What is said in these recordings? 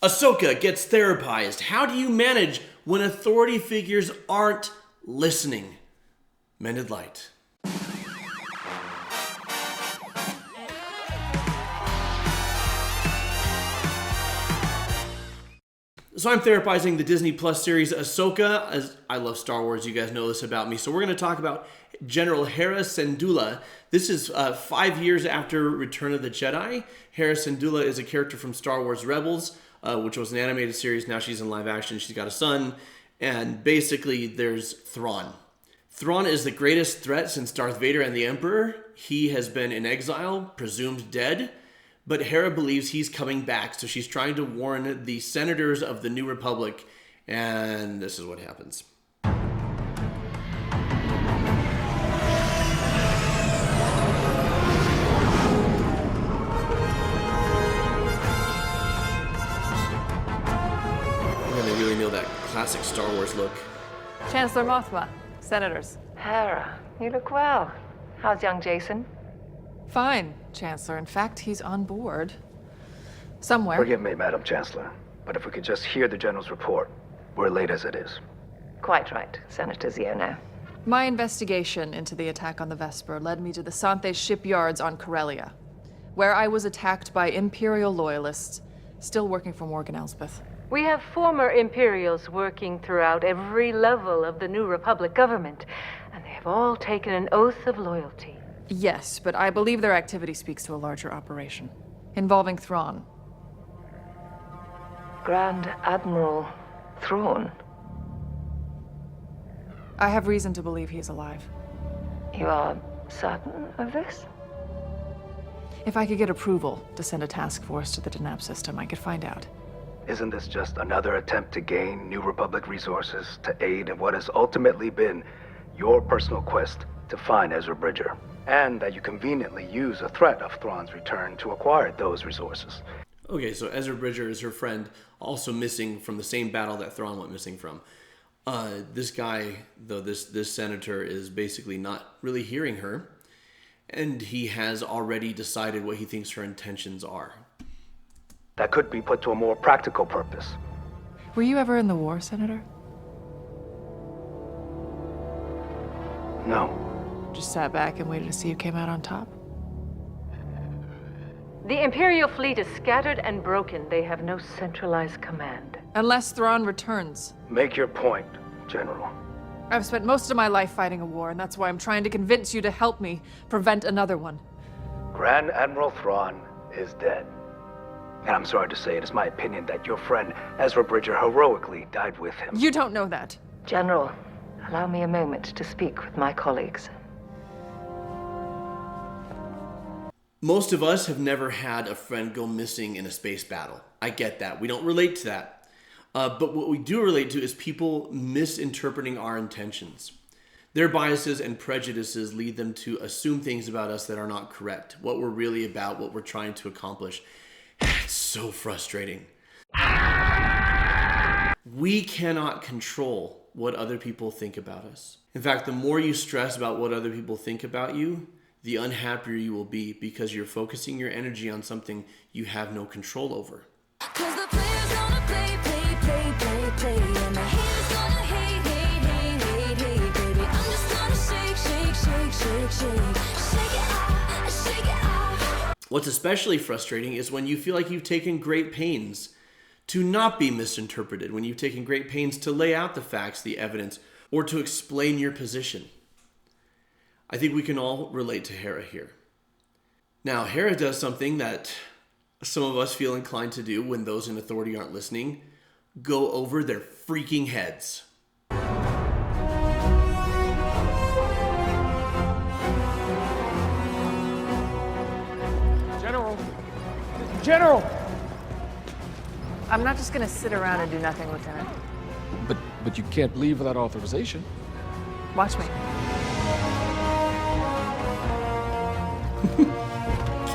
Ahsoka gets therapized. How do you manage when authority figures aren't listening? Mended Light. So I'm therapizing the Disney Plus series Ahsoka. As I love Star Wars, you guys know this about me. So we're going to talk about General Hera Syndulla. This is 5 years after Return of the Jedi. Hera Syndulla is a character from Star Wars Rebels, which was an animated series. Now she's in live action. She's got a son. And basically there's Thrawn. Thrawn is the greatest threat since Darth Vader and the Emperor. He has been in exile, presumed dead. But Hera believes he's coming back, so she's trying to warn the senators of the New Republic, and this is what happens. I'm gonna really nail that classic Star Wars look. Chancellor Mothma, senators. Hera, you look well. How's young Jason? Fine, Chancellor. In fact, he's on board. Somewhere. Forgive me, Madam Chancellor, but if we could just hear the General's report. We're late as it is. Quite right, Senator Ziono. My investigation into the attack on the Vesper led me to the Santhe shipyards on Corellia, where I was attacked by Imperial loyalists, still working for Morgan Elsbeth. We have former Imperials working throughout every level of the New Republic government, and they have all taken an oath of loyalty. Yes, but I believe their activity speaks to a larger operation, involving Thrawn. Grand Admiral Thrawn? I have reason to believe he is alive. You are certain of this? If I could get approval to send a task force to the Denab system, I could find out. Isn't this just another attempt to gain New Republic resources to aid in what has ultimately been your personal quest to find Ezra Bridger? And that you conveniently use a threat of Thrawn's return to acquire those resources. Okay, so Ezra Bridger is her friend, also missing from the same battle that Thrawn went missing from. This guy, though, this senator is basically not really hearing her, and he has already decided what he thinks her intentions are. That could be put to a more practical purpose. Were you ever in the war, Senator? No. Just sat back and waited to see who came out on top? The Imperial fleet is scattered and broken. They have no centralized command. Unless Thrawn returns. Make your point, General. I've spent most of my life fighting a war, and that's why I'm trying to convince you to help me prevent another one. Grand Admiral Thrawn is dead. And I'm sorry to say it is my opinion that your friend Ezra Bridger heroically died with him. You don't know that. General, allow me a moment to speak with my colleagues. Most of us have never had a friend go missing in a space battle. I get that. We don't relate to that. But what we do relate to is people misinterpreting our intentions. Their biases and prejudices lead them to assume things about us that are not correct, what we're really about, what we're trying to accomplish. It's so frustrating. We cannot control what other people think about us. In fact, the more you stress about what other people think about you, the unhappier you will be because you're focusing your energy on something you have no control over. Cause the players gonna play, and the haters gonna hate, baby. I'm just gonna shake it off. What's especially frustrating is when you feel like you've taken great pains to not be misinterpreted, when you've taken great pains to lay out the facts, the evidence, or to explain your position. I think we can all relate to Hera here. Now, Hera does something that some of us feel inclined to do when those in authority aren't listening. Go over their freaking heads. General! I'm not just gonna sit around and do nothing, Lieutenant. But you can't leave without authorization. Watch me.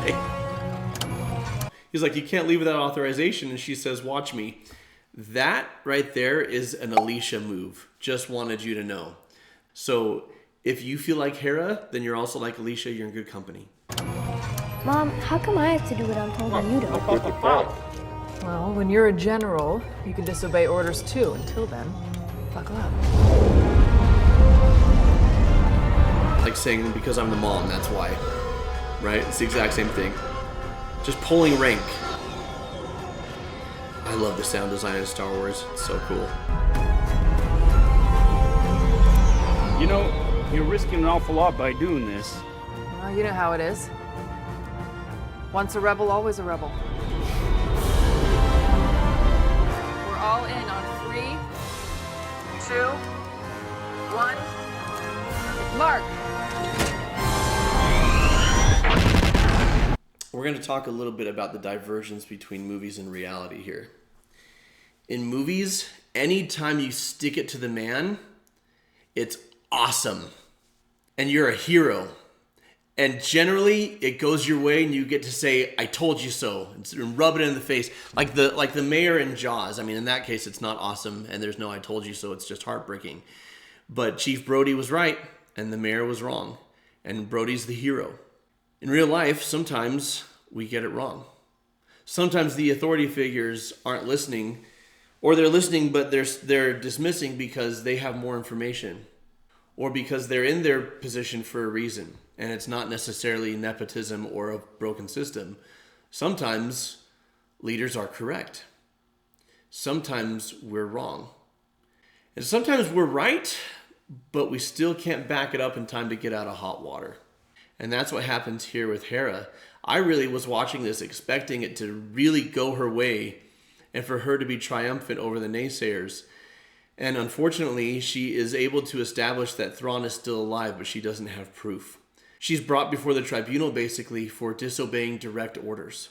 Okay. He's like, you can't leave without authorization, and she says, watch me. That right there is an Alicia move. Just wanted you to know. So if you feel like Hera, then you're also like Alicia, you're in good company. Mom, how come I have to do what I'm told and you don't? Well, when you're a general, you can disobey orders too. Until then, buckle up. Like saying because I'm the mom, that's why. Right? It's the exact same thing. Just pulling rank. I love the sound design in Star Wars. It's so cool. You know, you're risking an awful lot by doing this. Well, you know how it is. Once a rebel, always a rebel. We're all in on 3, 2, 1. Mark! We're going to talk a little bit about the divergence between movies and reality here. In movies, anytime you stick it to the man, it's awesome. And you're a hero. And generally, it goes your way and you get to say, I told you so. And rub it in the face. Like the mayor in Jaws. I mean, in that case, it's not awesome and there's no I told you so. It's just heartbreaking. But Chief Brody was right and the mayor was wrong. And Brody's the hero. In real life, sometimes we get it wrong. Sometimes the authority figures aren't listening, or they're listening but they're dismissing because they have more information, or because they're in their position for a reason, and it's not necessarily nepotism or a broken system. Sometimes leaders are correct. Sometimes we're wrong. And sometimes we're right, but we still can't back it up in time to get out of hot water. And that's what happens here with Hera. I really was watching this expecting it to really go her way and for her to be triumphant over the naysayers. And unfortunately, she is able to establish that Thrawn is still alive, but she doesn't have proof. She's brought before the tribunal basically for disobeying direct orders.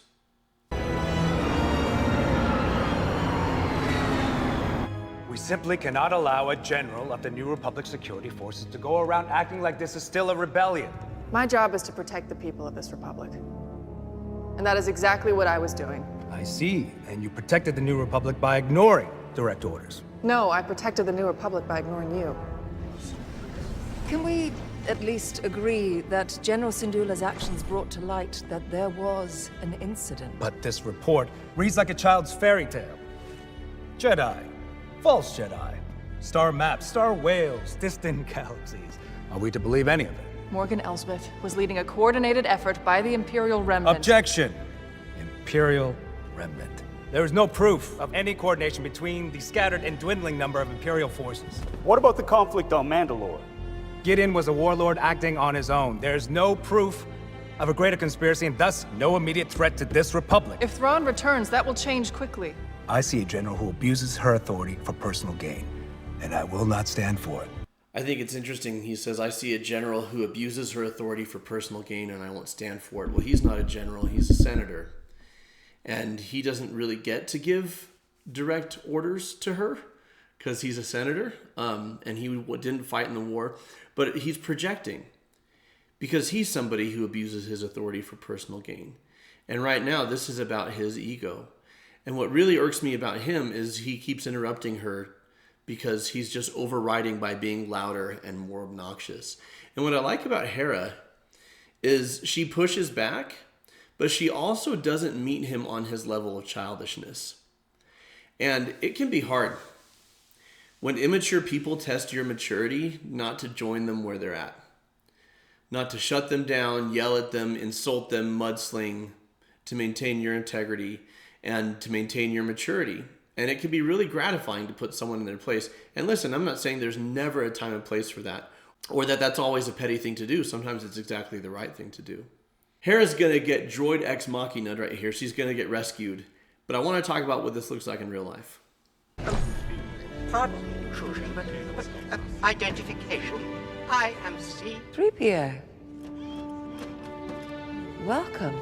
We simply cannot allow a general of the New Republic security forces to go around acting like this is still a rebellion. My job is to protect the people of this republic. And that is exactly what I was doing. I see, and you protected the New Republic by ignoring direct orders. No, I protected the New Republic by ignoring you. Can we at least agree that General Syndulla's actions brought to light that there was an incident? But this report reads like a child's fairy tale. Jedi, false Jedi, star maps, star whales, distant galaxies. Are we to believe any of it? Morgan Elsbeth was leading a coordinated effort by the Imperial Remnant. Objection! Imperial Remnant. There is no proof of any coordination between the scattered and dwindling number of Imperial forces. What about the conflict on Mandalore? Gideon was a warlord acting on his own. There's no proof of a greater conspiracy and thus no immediate threat to this republic. If Thrawn returns, that will change quickly. I see a general who abuses her authority for personal gain, and I will not stand for it. I think it's interesting. He says, I see a general who abuses her authority for personal gain and I won't stand for it. Well, he's not a general, he's a senator. And he doesn't really get to give direct orders to her because he's a senator and he didn't fight in the war. But he's projecting because he's somebody who abuses his authority for personal gain. And right now, this is about his ego. And what really irks me about him is he keeps interrupting her because he's just overriding by being louder and more obnoxious. And what I like about Hera is she pushes back, but she also doesn't meet him on his level of childishness. And it can be hard when immature people test your maturity not to join them where they're at. Not to shut them down, yell at them, insult them, mudsling, to maintain your integrity and to maintain your maturity. And it can be really gratifying to put someone in their place. And listen, I'm not saying there's never a time and place for that, or that that's always a petty thing to do. Sometimes it's exactly the right thing to do. Hera's going to get droid ex machina right here. She's going to get rescued. But I want to talk about what this looks like in real life. Pardon the intrusion, but identification. I am C-3PO. Welcome.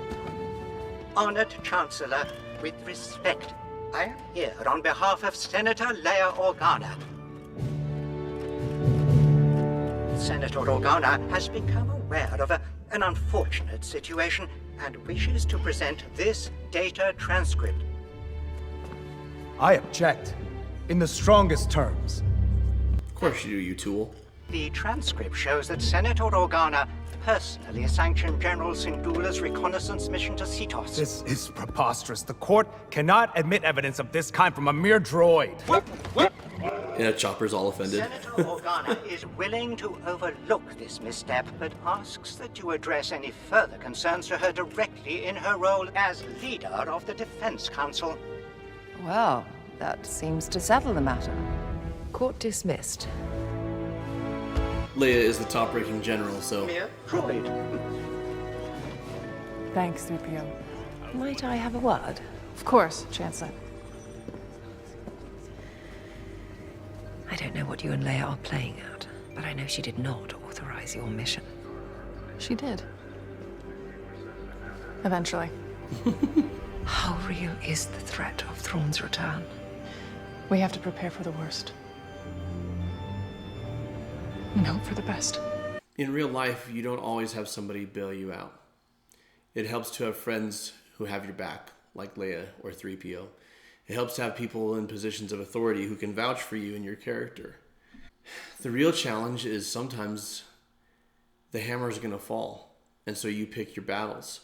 Honored Chancellor, with respect. I am here on behalf of Senator Leia Organa. Senator Organa has become aware of an unfortunate situation and wishes to present this data transcript. I object in the strongest terms. Of course you do, you tool. The transcript shows that Senator Organa personally sanction General Syndulla's reconnaissance mission to Cetos. This is preposterous. The court cannot admit evidence of this kind from a mere droid. Yeah, Chopper's all offended. Senator Organa is willing to overlook this misstep, but asks that you address any further concerns to her directly in her role as leader of the Defense Council. Well, that seems to settle the matter. Court dismissed. Leia is the top-ranking general, so... Mere droid. Thanks, 3PO. Might I have a word? Of course, Chancellor. I don't know what you and Leia are playing at, but I know she did not authorize your mission. She did. Eventually. How real is the threat of Thrawn's return? We have to prepare for the worst. And hope for the best. In real life, you don't always have somebody bail you out. It helps to have friends who have your back, like Leia or 3PO. It helps to have people in positions of authority who can vouch for you and your character. The real challenge is sometimes the hammer is going to fall, and so you pick your battles.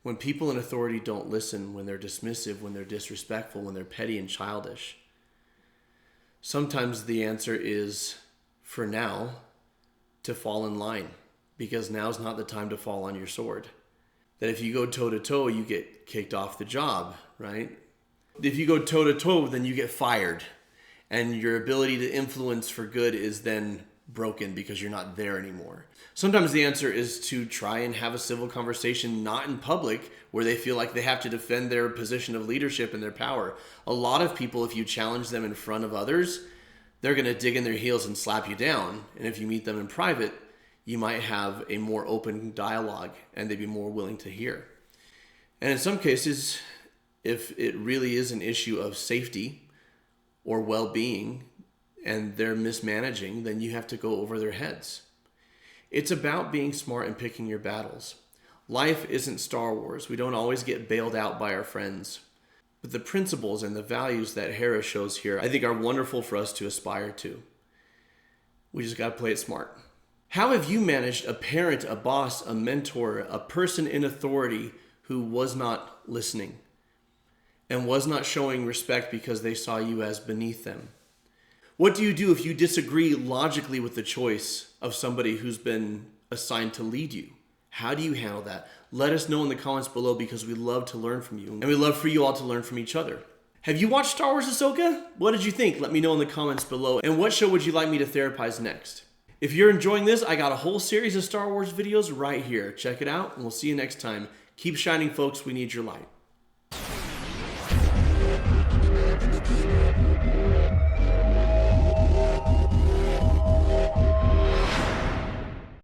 When people in authority don't listen, when they're dismissive, when they're disrespectful, when they're petty and childish, sometimes the answer is, for now, to fall in line, because now's not the time to fall on your sword. That if you go toe-to-toe, you get kicked off the job, right? If you go toe-to-toe, then you get fired, and your ability to influence for good is then broken because you're not there anymore. Sometimes the answer is to try and have a civil conversation, not in public, where they feel like they have to defend their position of leadership and their power. A lot of people, if you challenge them in front of others, they're going to dig in their heels and slap you down. And if you meet them in private, you might have a more open dialogue and they'd be more willing to hear. And in some cases, if it really is an issue of safety or well-being and they're mismanaging, then you have to go over their heads. It's about being smart and picking your battles. Life isn't Star Wars. We don't always get bailed out by our friends. But the principles and the values that Hera shows here, I think, are wonderful for us to aspire to. We just got to play it smart. How have you managed a parent, a boss, a mentor, a person in authority who was not listening and was not showing respect because they saw you as beneath them? What do you do if you disagree logically with the choice of somebody who's been assigned to lead you? How do you handle that? Let us know in the comments below, because we love to learn from you. And we love for you all to learn from each other. Have you watched Star Wars Ahsoka? What did you think? Let me know in the comments below. And what show would you like me to therapize next? If you're enjoying this, I got a whole series of Star Wars videos right here. Check it out, and we'll see you next time. Keep shining, folks. We need your light.